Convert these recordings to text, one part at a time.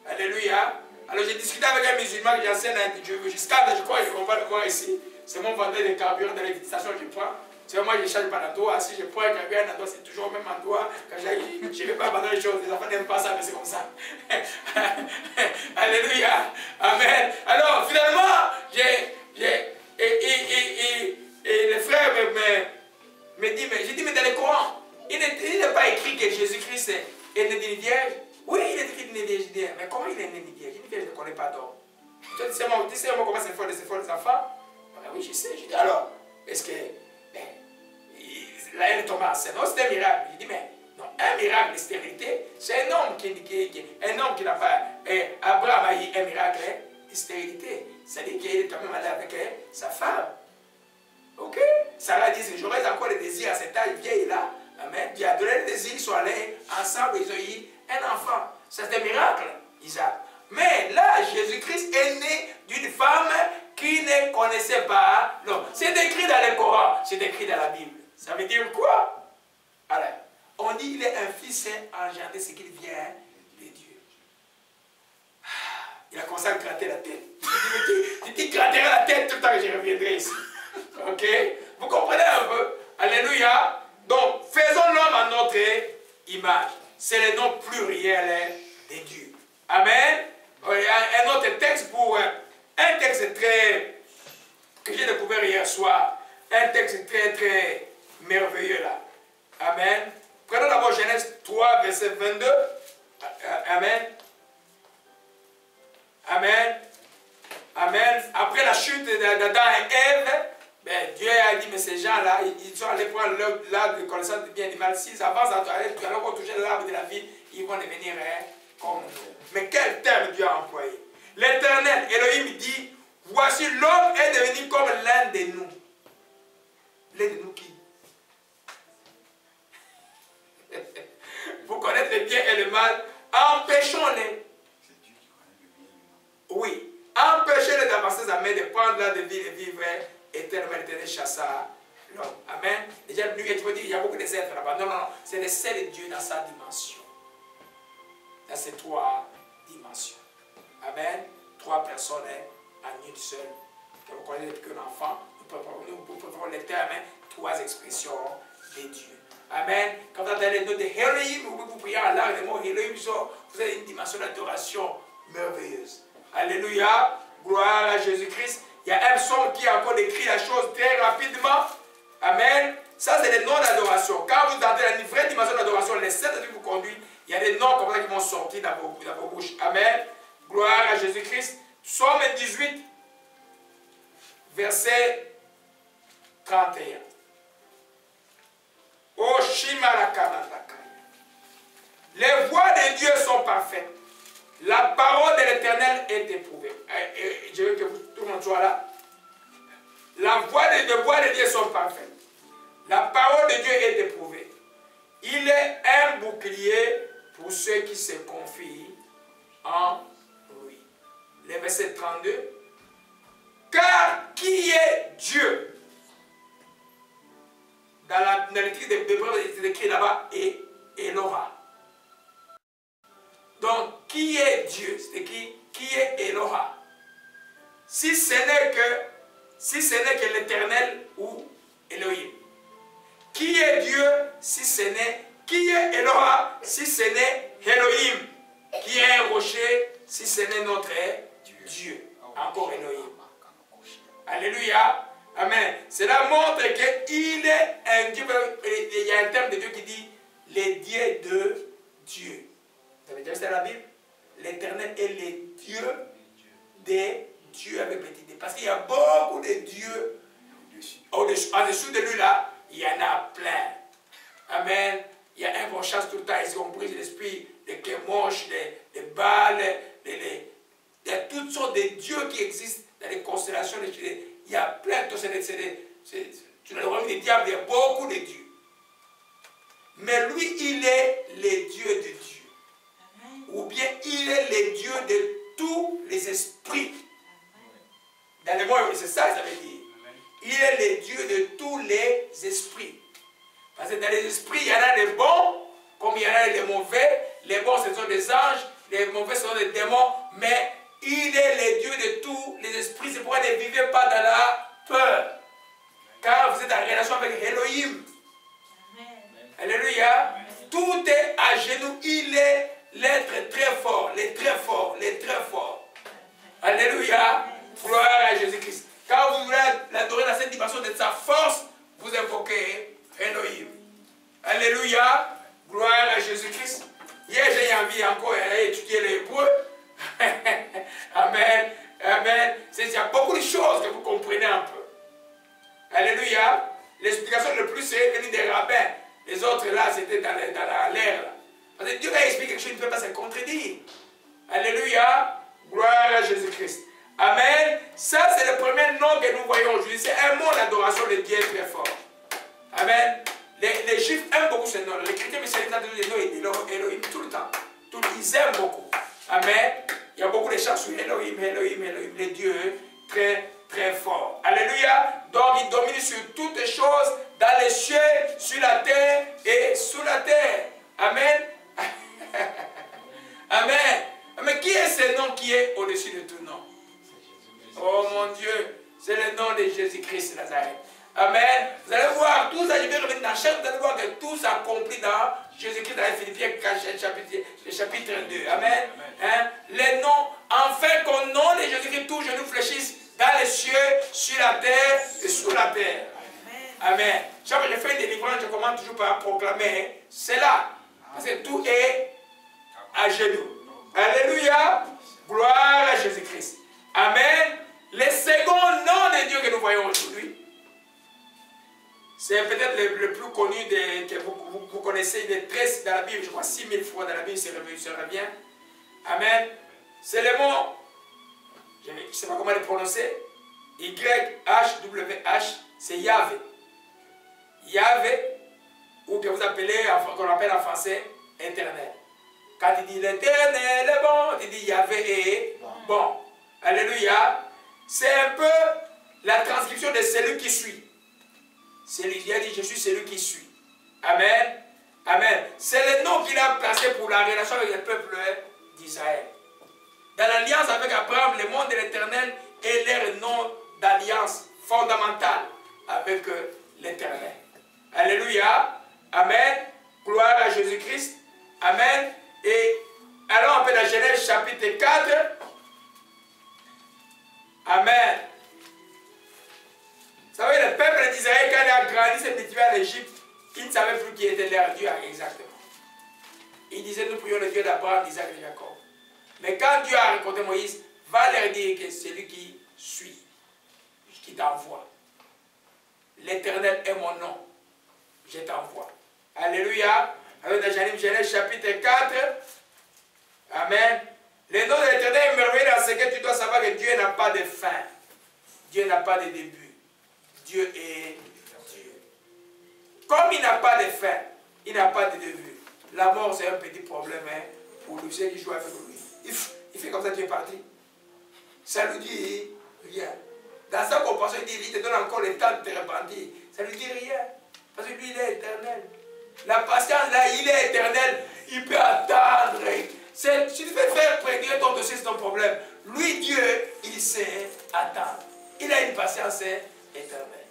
Alléluia. Alors j'ai discuté avec un musulman que j'enseigne jusqu'à, je crois qu'on va le voir ici. C'est mon vendeur de carburant dans les stations que je prends. Tu vois, moi je ne change pas d'endroit. Si je prends un carburant, un endroit, c'est toujours au même endroit. Quand je ne vais pas abandonner les choses. Les enfants n'aiment pas ça, mais c'est comme ça. Alléluia. Amen. Alors finalement, et le frère me dit, mais j'ai dit, mais dans le Coran, il n'est pas écrit que Jésus-Christ est né d'une vierge. Oui, il est écrit d'une vierge. Je dis, mais comment il est né d'une vierge? Une vierge ne connaît pas d'homme. Tu sais comment c'est fort des enfants? Ben oui, je sais. Je dis, alors, est-ce que là, elle est tombée enceinte? Non, c'est un miracle. Je dis, mais non, un miracle de stérilité, c'est un homme qui n'a pas. Abraham a eu un miracle de stérilité. C'est-à-dire qu'il est quand même allé avec sa femme. Ok? Sarah dit, j'aurais encore le désir à cet âge vieil là. Amen. Dieu a donné le désir, ils sont allés ensemble, ils ont eu un enfant. C'est un miracle, Isaac. Mais là, Jésus-Christ est né d'une femme qui ne connaissait pas. Non, c'est écrit dans le Coran, c'est écrit dans la Bible. Ça veut dire quoi? Alors, on dit qu'il est un fils engendré, c'est qu'il vient de Dieu. Il a commencé à gratter la tête. Il dit, gratterai la tête tout le temps que je reviendrai ici. Ok? Vous comprenez un peu? Alléluia. Donc, faisons l'homme à notre image. C'est le nom pluriel de Dieu. Amen. Un autre texte pour un texte que j'ai découvert hier soir. Un texte très merveilleux là. Amen. Prenons d'abord Genèse 3, verset 22. Amen. Amen. Amen. Après la chute d'Adam et Ève, ben, Dieu a dit, mais ces gens-là, ils sont allés prendre l'arbre de connaissance du bien et du mal. S'ils avancent à aller toucher l'arbre de la vie, ils vont devenir comme nous. Mais quel terme Dieu a employé? L'Éternel, Elohim, dit, voici l'homme est devenu comme l'un de nous. L'un de nous qui? Vous connaissez le bien et le mal, empêchons-les. Oui, empêchez-les d'avancer sa main, de prendre la de vie et de vivre éternellement. L'éternel chassa l'homme. Amen. Déjà, tu peux dire, il y a beaucoup de êtres là-bas. Non, c'est le seul Dieu dans sa dimension. Dans ces trois dimensions. Amen. Trois personnes en une seule. Quand vous connaissez depuis qu'un enfant, nous préférons les termes, trois expressions de Dieu. Amen. Quand vous entendez le nom de Elohim, vous priez en langue, le mot Elohim, vous avez une dimension d'adoration merveilleuse. Alléluia. Gloire à Jésus-Christ. Il y a un psaume qui a encore décrit la chose très rapidement. Amen. Ça, c'est les noms d'adoration. Quand vous entendez une vraie dimension d'adoration, les sept qui vous conduisent, il y a des noms comme ça qui vont sortir dans vos bouches. Amen. Gloire à Jésus-Christ. Psaume 18, verset 31. Oh, Shimarakanandaka. Les voies de Dieu sont parfaites. La parole de l'Éternel est éprouvée. Je veux que tout le monde soit là. Les voies de Dieu sont parfaites. La parole de Dieu est éprouvée. Il est un bouclier pour ceux qui se confient en lui. Le verset 32. Car qui est Dieu? Dans le titre de Hébreux, c'est écrit là-bas, et Eloha. Donc, qui est Dieu? C'est écrit, qui est Eloha? Si ce n'est que l'Éternel ou Elohim. Qui est Dieu si ce n'est, qui est Eloha si ce n'est Elohim? Qui est un rocher si ce n'est notre Dieu? Encore Elohim. Alléluia. Amen. Cela montre qu'il est un Dieu. Il y a un terme de Dieu qui dit les dieux de Dieu. Vous avez déjà vu ça dans la Bible? L'Éternel est le Dieu des dieux avec petit d. Parce qu'il y a beaucoup de dieux en dessous de lui là. Il y en a plein. Amen. Il y a un qu'on chasse tout le temps. Ils ont pris l'esprit de Kemosh, de Baal. Il y a toutes sortes de dieux qui existent dans les constellations. Il y a plein de... Tu as le royaume des diables, il y a beaucoup de dieux. Mais lui, il est le Dieu de Dieu. Ou bien il est le Dieu de tous les esprits. Dans le mot, c'est ça que ça veut dire. Il est le Dieu de tous les esprits. Parce que dans les esprits, il y en a des bons, comme il y en a des mauvais. Les bons, ce sont des anges. les mauvais sont des démons, mais il est le Dieu de tous les esprits. C'est pourquoi ne vivez pas dans la peur. Car vous êtes en relation avec Elohim. Alléluia. Tout est à genoux. Il est l'être très fort, les très forts, les très forts. Alléluia. Gloire à Jésus-Christ. Quand vous voulez l'adorer dans cette dimension de sa force, vous invoquez Elohim. Alléluia. Gloire à Jésus-Christ. Hier, j'ai envie encore d'étudier l'hébreu. Amen. Amen. Il y a beaucoup de choses que vous comprenez un peu. Alléluia. L'explication le plus, c'est venue des rabbins. Les autres, là, c'était dans l'air. Parce que Dieu va expliquer quelque chose, il ne peut pas se contredire. Alléluia. Gloire à Jésus-Christ. Amen. Ça, c'est le premier nom que nous voyons aujourd'hui. C'est un mot d'adoration de Dieu très fort. Amen. Les Juifs aiment beaucoup ce nom. Les chrétiens musulmans ont des noms Elohim tout le temps. Ils aiment beaucoup. Amen. Il y a beaucoup de chants sur Elohim, Elohim, Elohim. Les dieux très, très forts. Alléluia. Donc, il domine sur toutes les choses, dans les cieux, sur la terre et sous la terre. Amen. Amen. Mais qui est ce nom qui est au-dessus de tout nom? Oh mon Dieu, c'est le nom de Jésus-Christ de Nazareth. Amen. Vous allez voir, tout ça, je vais revenir dans chaque, vous allez voir que tout s'accomplit dans Jésus-Christ dans les Philippiens chapitre 2. Amen. Hein? Les noms, enfin qu'au nom de Jésus-Christ, tous genoux fléchissent dans les cieux, sur la terre et sous la terre. Amen. Chaque fois que je fais une délivrance, je commence toujours par proclamer cela. Parce que tout est à genoux. Alléluia. Gloire à Jésus-Christ. Amen. Le second nom de Dieu que nous voyons aujourd'hui, c'est peut-être le plus connu que vous connaissez. Il est très dans la Bible, je crois 6000 fois dans la Bible, c'est revient. Amen. C'est le mot, je ne sais pas comment le prononcer, YHWH, c'est Yahvé. Yahvé, ou que vous appelez, qu'on appelle en français, éternel. Quand il dit l'éternel est bon, il dit Yahvé est bon. Alléluia. C'est un peu la transcription de celui qui suit. Il a dit, je suis celui qui suit. Amen. Amen. C'est le nom qu'il a placé pour la relation avec le peuple d'Israël. Dans l'alliance avec Abraham, le monde de l'éternel est leur nom d'alliance fondamentale avec l'éternel. Alléluia. Amen. Gloire à Jésus-Christ. Amen. Et alors on peut dans Genèse chapitre 4. Amen. Vous savez, le peuple d'Israël, quand il a grandi, s'est habitué à l'Égypte, il ne savait plus qui était leur Dieu exactement. Il disait, nous prions le Dieu d'Abraham, d'Isaac et de Jacob. Mais quand Dieu a rencontré Moïse, va leur dire que c'est lui qui suit, qui t'envoie. L'Éternel est mon nom, je t'envoie. Alléluia. Alors dans Genèse chapitre 4, Amen. Le nom de l'Éternel est merveilleux dans ce que tu dois savoir que Dieu n'a pas de fin. Dieu n'a pas de début. Dieu est Dieu. Comme il n'a pas de fin, il n'a pas de début. La mort, c'est un petit problème pour lui, ceux qui jouent avec lui. Il fait comme ça, tu es parti. Ça lui dit rien. Dans sa compassion, il dit, il te donne encore le temps de te repentir. Ça lui dit rien. Parce que lui, il est éternel. La patience, là, il est éternel. Il peut attendre. Si tu veux faire prédire ton dossier, c'est ton problème. Lui, Dieu, il sait attendre. Il a une patience éternelle.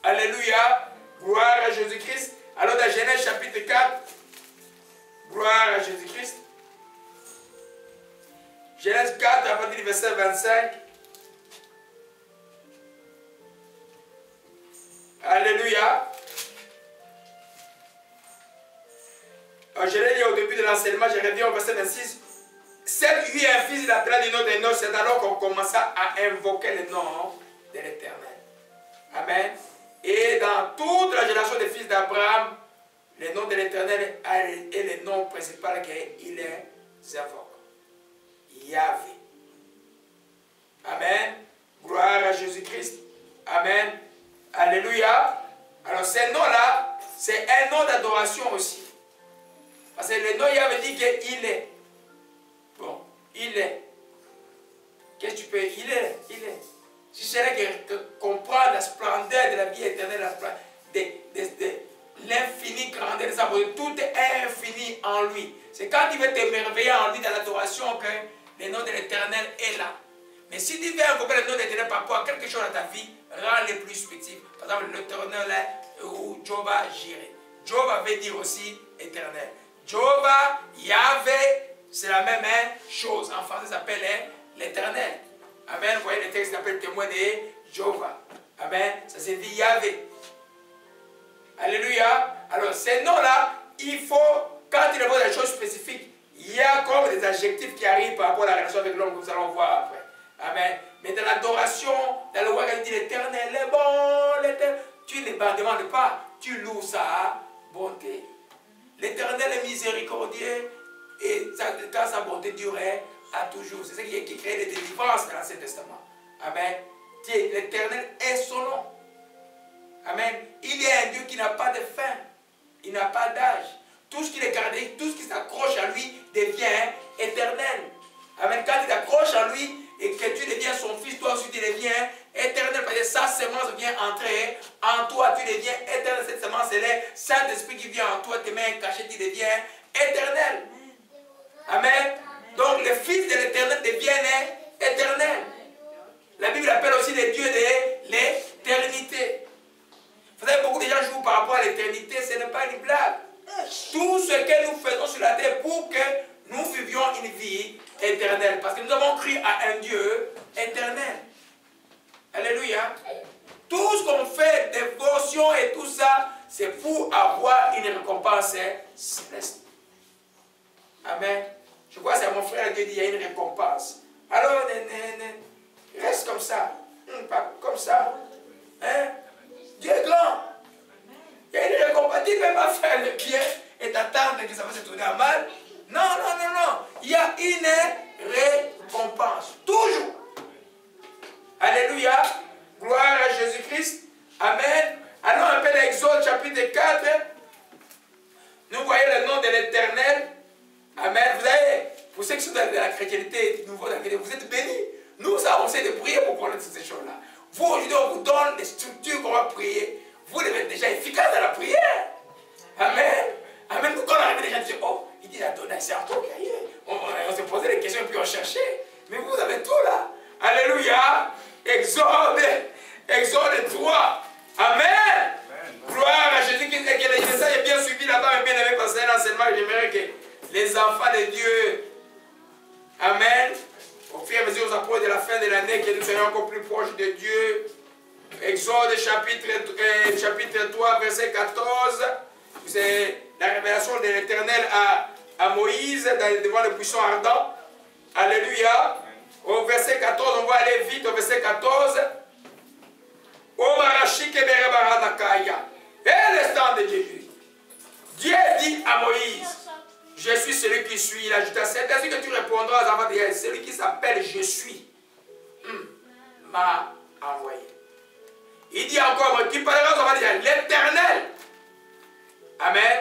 Alléluia. Gloire à Jésus-Christ. Alors dans Genèse chapitre 4, gloire à Jésus-Christ. Genèse 4, à partir du verset 25. Alléluia. Alors, je l'ai dit au début de l'enseignement, je reviens au verset 26. Seth eut un fils, il appela du nom de Noé. C'est alors qu'on commença à invoquer le nom de l'Éternel. Amen. Et dans toute la génération des fils d'Abraham, le nom de l'Éternel est le nom principal qu'il invoque. Yahvé. Amen. Gloire à Jésus-Christ. Amen. Alléluia. Alors ce nom-là, c'est un nom d'adoration aussi. Parce que le nom Yahvé dit qu'il est. Bon, il est. Qu'est-ce que tu peux? Il est. Si c'est que comprendre la splendeur de la vie éternelle, la splendeur de l'infini grandeur de sa beauté, tout est infini l'infini en lui. C'est quand il veut t'émerveiller en lui dans l'adoration que le nom de l'Éternel est là. Mais si tu veux invoquer le nom de l'Éternel par rapport à quelque chose dans ta vie, rends-le plus spécifique. Par exemple, l'Éternel ou Jehovah Jireh. Jehovah veut dire aussi éternel. Jehovah, Yahvé, c'est la même chose. En français, ça s'appelle l'Éternel. Amen. Vous voyez le texte qui s'appelle témoin de Jehovah. Amen. Ça s'est dit Yahvé. Alléluia. Alors, ces noms-là, il faut, quand il évoque des choses spécifiques, il y a comme des adjectifs qui arrivent par rapport à la relation avec l'homme que nous allons voir après. Amen. Mais dans l'adoration, dans le roi, il dit l'Éternel est bon, l'Éternel. Tu ne demandes pas, tu loues sa bonté. L'Éternel est miséricordieux et quand sa bonté durait à toujours. C'est ce qui crée des délivrances dans l'Ancien Testament. Amen. L'Éternel est son nom. Amen. Il est un Dieu qui n'a pas de fin. Il n'a pas d'âge. Tout ce qui est gardé, tout ce qui s'accroche à lui devient éternel. Amen. Quand tu t'accroches à lui et que tu deviens son fils, toi aussi tu deviens éternel. Parce que sa semence vient entrer en toi. Tu deviens éternel. Cette semence, c'est le Saint-Esprit qui vient en toi, tes mains cachées, tu deviens éternel. Amen. Donc le Fils de l'éternel devient éternel. La Bible appelle aussi le Dieu de l'éternité. Vous savez, beaucoup de gens jouent par rapport à l'éternité, ce n'est pas une blague. Tout ce que nous faisons sur la terre pour que nous vivions une vie éternelle. Parce que nous avons cru à un Dieu éternel. Alléluia. Tout ce qu'on fait, dévotion et tout ça, c'est pour avoir une récompense céleste. Amen. Je crois que c'est mon frère qui dit qu'il y a une récompense. Alors, reste comme ça. Pas comme ça. Hein? Dieu est grand. Il y a une récompense. Tu ne peux pas faire le bien et t'attendre que ça va se tourner à mal. Non, non, non, non. Il y a une récompense. Toujours. Alléluia. Gloire à Jésus-Christ. Amen. Allons un peu l'Exode chapitre 4. Nous voyons le nom de l'Éternel. Amen. Vous savez, pour ceux qui sont dans la chrétienté, vous êtes bénis. Nous, on sait de prier pour connaître ces choses-là. Vous, aujourd'hui, on vous donne les structures qu'on va prier. Vous devez être déjà efficace dans la prière. Amen. Amen. Nous, quand on arrive, les gens disent, oh, il dit, Adonai, c'est un truc. On se posait des questions et puis on cherchait. Mais vous avez tout là. Alléluia. Exode 3. Amen. Gloire à Jésus-Christ. Et que le message est bien suivi là-bas, bien aimé, parce que c'est un enseignement que j'aimerais que les enfants de Dieu, amen, au fur et à mesure où on approche de la fin de l'année, que nous soyons encore plus proches de Dieu. Exode chapitre 3, verset 14. C'est la révélation de l'Éternel à Moïse devant le buisson ardent. Alléluia. Au verset 14, on va aller vite au verset 14. Et l'instant de Jésus. Dieu dit à Moïse, je suis celui qui suis. Il ajoute, c'est ainsi que tu répondras aux enfants d'Israël. Celui qui s'appelle je suis m'a envoyé. Il dit encore, tu parleras aux enfants d'Israël, l'Éternel. Amen.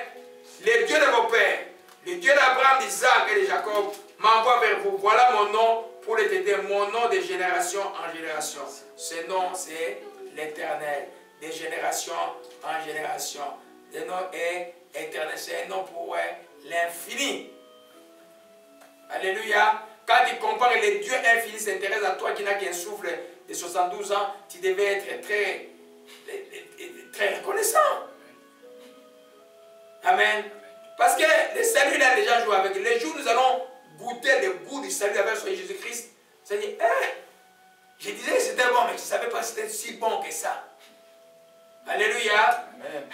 Le Dieu de vos pères, le Dieu d'Abraham, d'Isaac et de Jacob, m'envoie vers vous. Voilà mon nom pour les aider, mon nom de génération en génération. Ce nom, c'est l'Éternel. De génération en génération. Le nom est éternel. C'est un nom pour l'infini. Alléluia. Quand il compare les dieux infinis s'intéresse à toi qui n'a qu'un souffle de 72 ans, tu devais être très reconnaissant. Amen. Parce que le salut, là, les gens jouent avec. Les jours où nous allons goûter le goût du salut avec Jésus-Christ, ça dit, je disais que c'était bon, mais je ne savais pas que c'était si bon que ça. Alléluia. Amen.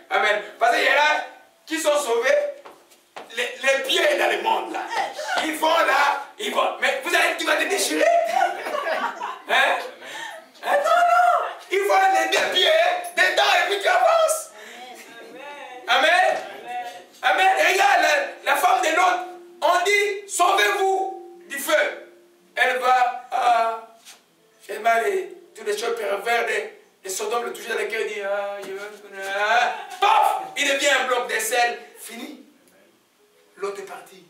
Amen. Parce qu'il y en a qui sont sauvés, les pieds dans le monde là. Ils vont là, ils vont. Mais vous allez, tu vas te déchirer. Hein? Non, non. Ils vont les deux pieds dedans et puis tu avances. Amen. Amen. Et regarde la femme de l'autre. On dit, sauvez-vous du feu. Elle va, j'ai mal tous les choses pervers de Sodome le toucher dans le cœur, il dit, paf, il devient un bloc de sel, fini. L'autre est parti.